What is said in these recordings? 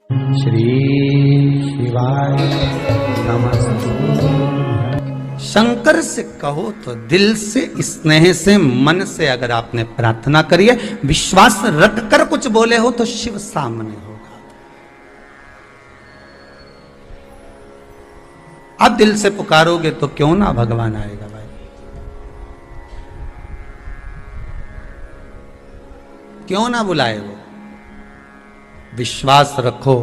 श्री शिवाय नमस्ते। शंकर से कहो तो दिल से, स्नेह से, मन से अगर आपने प्रार्थना करी है, विश्वास रखकर कुछ बोले हो तो शिव सामने होगा। आप दिल से पुकारोगे तो क्यों ना भगवान आएगा भाई। क्यों ना बुलाए वो। विश्वास रखो,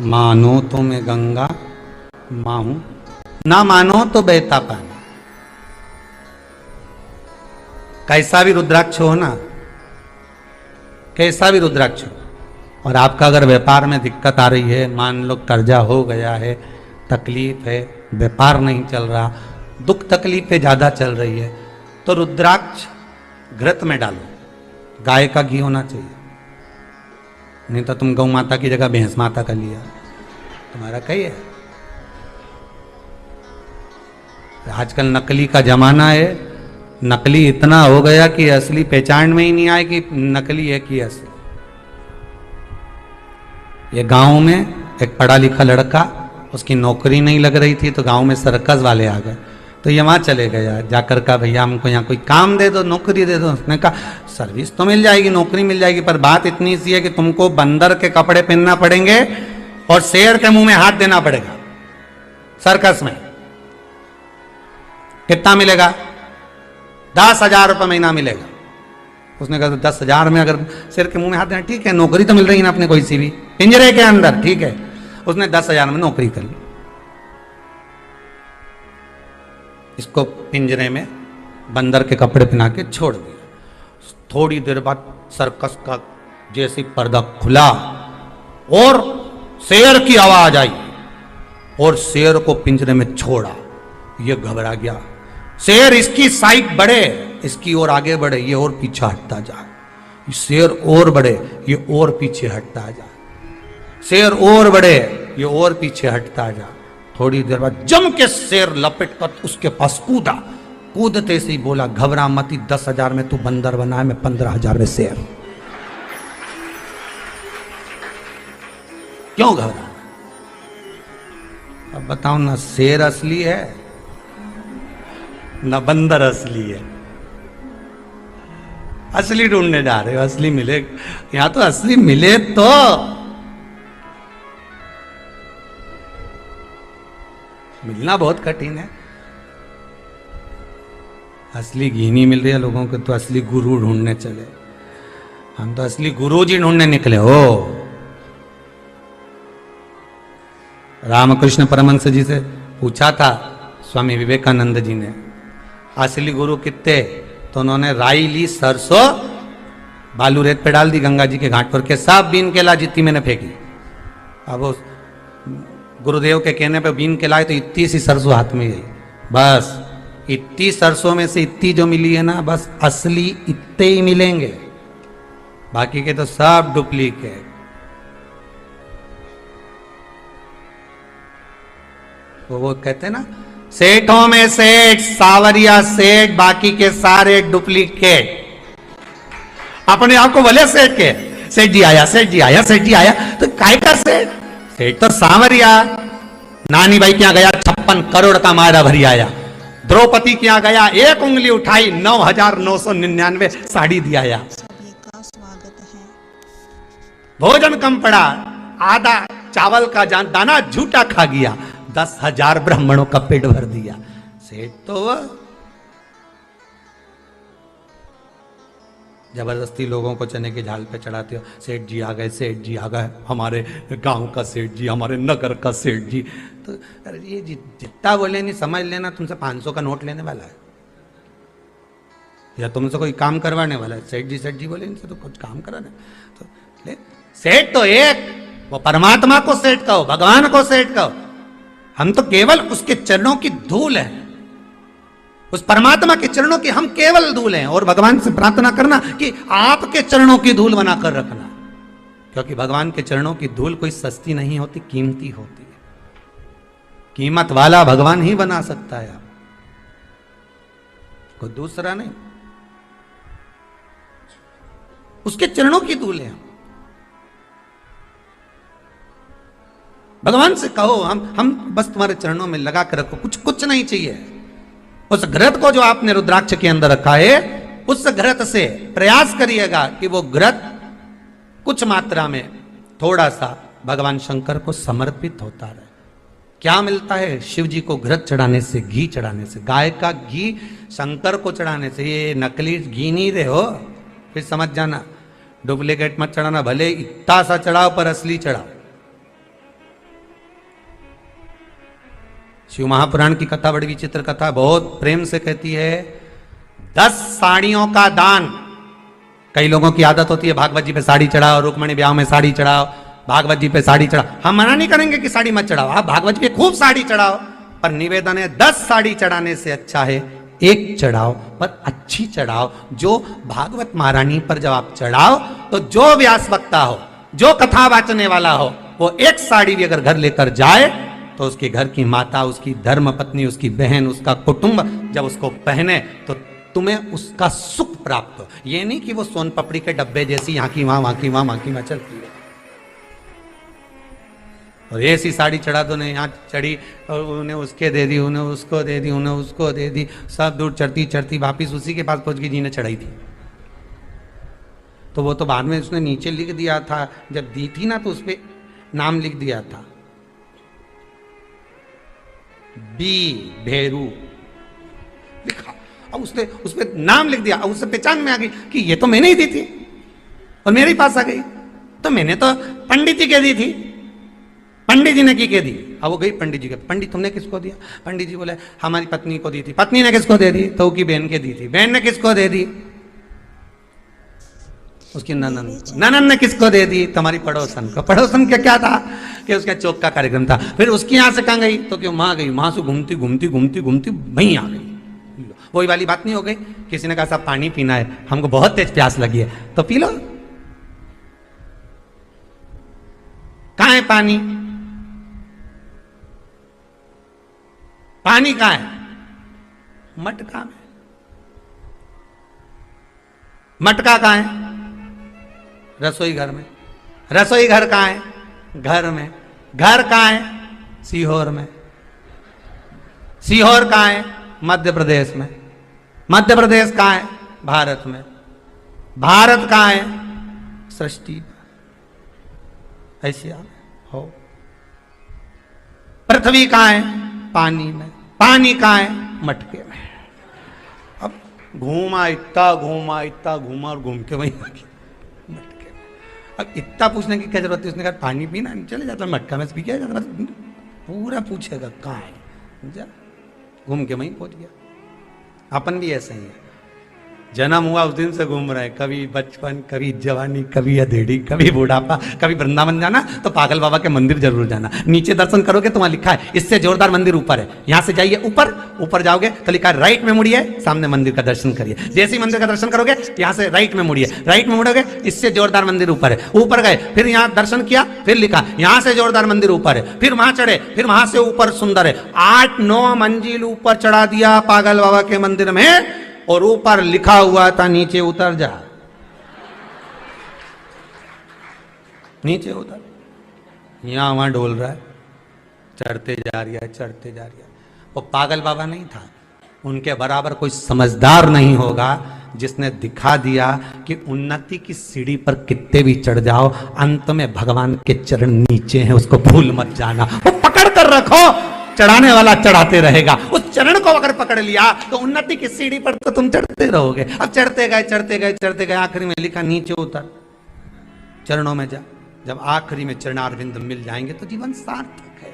मानो तो मैं गंगा मां हूं, ना मानो तो बहता पानी। कैसा भी रुद्राक्ष हो ना, कैसा भी रुद्राक्ष हो, और आपका अगर व्यापार में दिक्कत आ रही है, मान लो कर्जा हो गया है, तकलीफ है, व्यापार नहीं चल रहा, दुख तकलीफें ज्यादा चल रही है, तो रुद्राक्ष घृत में डालो। गाय का घी होना चाहिए, नहीं तो तुम गौ माता की जगह भैंस माता का लिया, तुम्हारा कही है। आजकल नकली का जमाना है, नकली इतना हो गया कि असली पहचान में ही नहीं आए कि नकली है कि असली। ये गांव में एक पढ़ा लिखा लड़का, उसकी नौकरी नहीं लग रही थी तो गांव में सर्कस वाले आ गए, तो ये वहां चले गया, जाकर कहा भैया हमको यहाँ कोई काम दे दो, नौकरी दे दो। उसने कहा सर्विस तो मिल जाएगी, नौकरी मिल जाएगी, पर बात इतनी सी है कि तुमको बंदर के कपड़े पहनना पड़ेंगे और शेर के मुंह में हाथ देना पड़ेगा सर्कस में। कितना मिलेगा? 10,000 रुपये महीना मिलेगा। उसने कहा 10,000 में अगर शेर के मुंह में हाथ देना, ठीक है, नौकरी तो मिल रही है ना अपने कोई सी भी पिंजरे के अंदर, ठीक है। उसने 10,000 में नौकरी कर ली। इसको पिंजरे में बंदर के कपड़े पहना के छोड़ दिया। थोड़ी देर बाद सर्कस का जैसे पर्दा खुला और शेर की आवाज आई और शेर को पिंजरे में छोड़ा। ये घबरा गया। शेर इसकी साइड बढ़े, इसकी ओर आगे बढ़े, ये और पीछे हटता जाए। शेर और बढ़े, ये और पीछे हटता जाए। शेर और बढ़े, ये और पीछे हटता जाए। थोड़ी देर बाद जम के शेर लपेट कर उसके पास कूदा। कूदते से ही बोला घबरा मती, 10,000 में तू बंदर बना है, मैं 15,000 में शेर। क्यों घबरा? अब बताओ ना, शेर असली है ना बंदर असली है? असली ढूंढने जा रहे हो, असली मिले यहां तो असली मिले तो मिलना बहुत कठिन है। असली घी नहीं मिल रही है लोगों को तो असली गुरु ढूंढने चले। हम तो असली गुरु जी ढूंढने निकले हो। रामकृष्ण परमहंस जी से पूछा था स्वामी विवेकानंद जी ने, असली गुरु कितने? तो उन्होंने राई ली, सरसों, बालू रेत पे डाल दी गंगा जी के घाट पर के, सब बीन के ला, जितनी मैंने फेंकी। अब उस गुरुदेव के कहने पे बीन के लाए तो इतनी सी सरसों हाथ में गई। बस इतनी सरसों में से इतनी जो मिली है ना, बस असली इतने ही मिलेंगे, बाकी के तो सब डुप्लीकेट। वो कहते हैं ना, सेठों में सेठ, सावरिया सेठ, बाकी के सारे डुप्लीकेट। अपने आप को भले सेठ के, सेठ जी आया, सेठ जी आया, सेठ जी आया, तो काय का सेठ? सेठ तो सांवरिया। नानी भाई क्या गया, 56 करोड़ का मारा भरी आया। द्रौपदी क्या गया, एक उंगली उठाई, 9,999 साड़ी दिया आया। सभी का स्वागत है। भोजन कम पड़ा, आधा चावल का दाना झूठा खा गया, 10,000 ब्राह्मणों का पेट भर दिया। सेठ तो वह जबरदस्ती लोगों को चने की झाल पे चढ़ाते हो, सेठ जी आ गए, सेठ जी आ गए, हमारे गांव का सेठ जी, हमारे नगर का सेठ जी। तो अरे ये जितना बोले नहीं समझ लेना, तुमसे 500 का नोट लेने वाला है या तुमसे कोई काम करवाने वाला है। सेठ जी बोले इनसे तो कुछ काम कराने, तो ले सेठ तो एक, वो परमात्मा को सेठ कहो, भगवान को सेठ कहो। हम तो केवल उसके चरणों की धूल है, उस परमात्मा के चरणों की हम केवल धूल हैं। और भगवान से प्रार्थना करना कि आपके चरणों की धूल बनाकर रखना, क्योंकि भगवान के चरणों की धूल कोई सस्ती नहीं होती, कीमती होती है। कीमत वाला भगवान ही बना सकता है, कोई दूसरा नहीं। उसके चरणों की धूल है। भगवान से कहो हम बस तुम्हारे चरणों में लगा कर रखो, कुछ नहीं चाहिए। उस घृत को जो आपने रुद्राक्ष के अंदर रखा है, उस घृत से प्रयास करिएगा कि वो घृत कुछ मात्रा में थोड़ा सा भगवान शंकर को समर्पित होता रहे। क्या मिलता है शिव जी को घृत चढ़ाने से, घी चढ़ाने से? गाय का घी शंकर को चढ़ाने से। ये नकली घी नहीं रहे हो, फिर समझ जाना। डुप्लीकेट मत चढ़ाना, भले इतना सा चढ़ाओ पर असली चढ़ाओ। शिव महापुराण की कथा बड़ी विचित्र कथा, बहुत प्रेम से कहती है 10 साड़ियों का दान। कई लोगों की आदत होती है भागवत जी पे साड़ी चढ़ाओ, रुक्मणी ब्याह में साड़ी चढ़ाओ, भागवत जी पे साड़ी चढ़ाओ। हम मना नहीं करेंगे कि साड़ी मत चढ़ाओ, आप भागवत जी पे खूब साड़ी चढ़ाओ, पर निवेदन है 10 साड़ी चढ़ाने से अच्छा है एक चढ़ाओ, पर अच्छी चढ़ाओ। जो भागवत महारानी पर जब आप चढ़ाओ तो जो व्यास वक्ता हो, जो कथा वाचने वाला हो, वो एक साड़ी भी अगर घर लेकर जाए तो उसके घर की माता, उसकी धर्म पत्नी, उसकी बहन, उसका कुटुंब जब उसको पहने तो तुम्हें उसका सुख प्राप्त हो। ये नहीं कि वो सोन पपड़ी के डब्बे जैसी यहाँ की वहां, वहां की वहां, वहां की वहां चलती है। और ऐसी साड़ी चढ़ा दो, ने यहाँ चढ़ी और उन्हें उसके दे दी, उन्हें उसको दे दी, उन्हें उसको दे दी, सब दूर चढ़ती चढ़ती वापिस उसी के पास पहुंच गई जिन्हें चढ़ाई थी। तो वो तो बाद में उसने नीचे लिख दिया था, जब दी थी ना तो उस पर नाम लिख दिया था, बी भेरू लिखा। अब उसने उस पर नाम लिख दिया, अब उससे पहचान में आ गई कि ये तो मैंने ही दी थी और मेरे पास आ गई। तो मैंने तो पंडित जी के दी थी, पंडित जी ने की के दी। अब वो गई पंडित जी के, पंडित तुमने किसको दिया? पंडित जी बोले हमारी पत्नी को दी थी। पत्नी ने किसको दे दी? तो की बहन के दी थी। बहन ने किसको दे दी? उसकी ननन ने किसको दे दी? तुम्हारी पड़ोसन को। पड़ोसन का क्या था कि उसका चौक का कार्यक्रम था। फिर उसकी यहां से कहां गई? तो क्यों वहां गई, वहां से घूमती घूमती घूमती घूमती वहीं आ गई। वही वाली बात नहीं हो गई? किसी ने कहा साहब पानी पीना है, हमको बहुत तेज प्यास लगी है, तो पी लो। कहां है पानी? पानी कहां है? मटका में। मटका कहां है? रसोई घर में। रसोई घर कहां है? घर में। घर कहां है? सीहोर में। सीहोर कहां है? मध्य प्रदेश में। मध्य प्रदेश कहां है? भारत में। भारत कहां है? सृष्टि ऐसी हो। पृथ्वी कहां है? पानी में। पानी कहां है? मटके में। अब घूमा इतना और घूम के वहीं मटके में। अब इतना पूछने की क्या जरूरत है? उसने कहा पानी पीना, चले जाता मटका में पी के जाता, पूरा पूछेगा कहां है, जा घूम के वहीं पहुंच गया। अपन भी ऐसे ही है, जन्म हुआ उस दिन से घूम रहे हैं, कभी बचपन, कभी जवानी, कभी अधेड़ी, कभी बुढ़ापा, कभी वृंदावन जाना तो पागल बाबा के मंदिर जरूर जाना। नीचे दर्शन करोगे तो वहां लिखा है इससे जोरदार मंदिर ऊपर है, यहां से जाइए ऊपर, ऊपर जाओगे तो लिखा है राइट में मुड़िए, सामने मंदिर का दर्शन करिए। जैसे ही मंदिर का दर्शन करोगे यहां से राइट में मुड़िए, राइट में मुड़ोगे इससे जोरदार मंदिर ऊपर है। ऊपर गए, फिर यहां दर्शन किया, फिर लिखा यहां से जोरदार मंदिर ऊपर है। फिर वहां चढ़े, फिर वहां से ऊपर सुंदर है। 8-9 मंजिल ऊपर चढ़ा दिया पागल बाबा के मंदिर में, और ऊपर लिखा हुआ था नीचे उतर जा। नीचे उतर, यहां वहां डोल रहा है, चढ़ते जा रही है, चढ़ते जा रही है। वो पागल बाबा नहीं था, उनके बराबर कोई समझदार नहीं होगा जिसने दिखा दिया कि उन्नति की सीढ़ी पर कितने भी चढ़ जाओ, अंत में भगवान के चरण नीचे हैं, उसको भूल मत जाना। वो पकड़ कर रखो, चढ़ाने वाला चढ़ाते रहेगा। उस चरण को अगर पकड़ लिया तो उन्नति की सीढ़ी पर तो तुम चढ़ते रहोगे। अब चढ़ते गए, चढ़ते गए, चढ़ते गए, आखिरी में लिखा नीचे उतर, चरणों में जा। जब आखिरी में चरणारविंद मिल जाएंगे तो जीवन सार्थक है।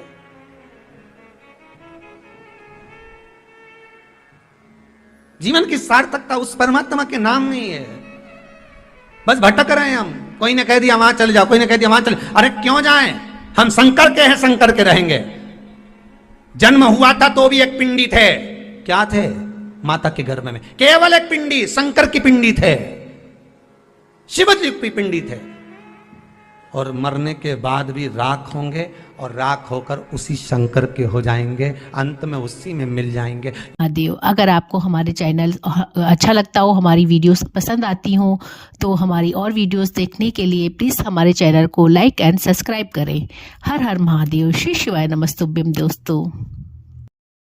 जीवन की सार्थकता उस परमात्मा के नाम में ही है। बस भटक रहे हैं हम, कोई ने कह दिया वहां चले जाओ, कोई ने कह दिया वहां चले, अरे क्यों जाएं? हम शंकर के हैं, शंकर के रहेंगे। जन्म हुआ था तो भी एक पिंडी थे, क्या थे? माता के गर्भ में केवल एक पिंडी, शंकर की पिंडी थे, शिव जी की पिंडी थे। और मरने के बाद भी राख होंगे और राख होकर उसी शंकर के हो जाएंगे, अंत में उसी में मिल जाएंगे। महादेव। अगर आपको हमारे चैनल अच्छा लगता हो, हमारी वीडियोस पसंद आती हो, तो हमारी और वीडियोस देखने के लिए प्लीज़ हमारे चैनल को लाइक एंड सब्सक्राइब करें। हर हर महादेव, श्री शिवाय नमस्तुभ्यम दोस्तों।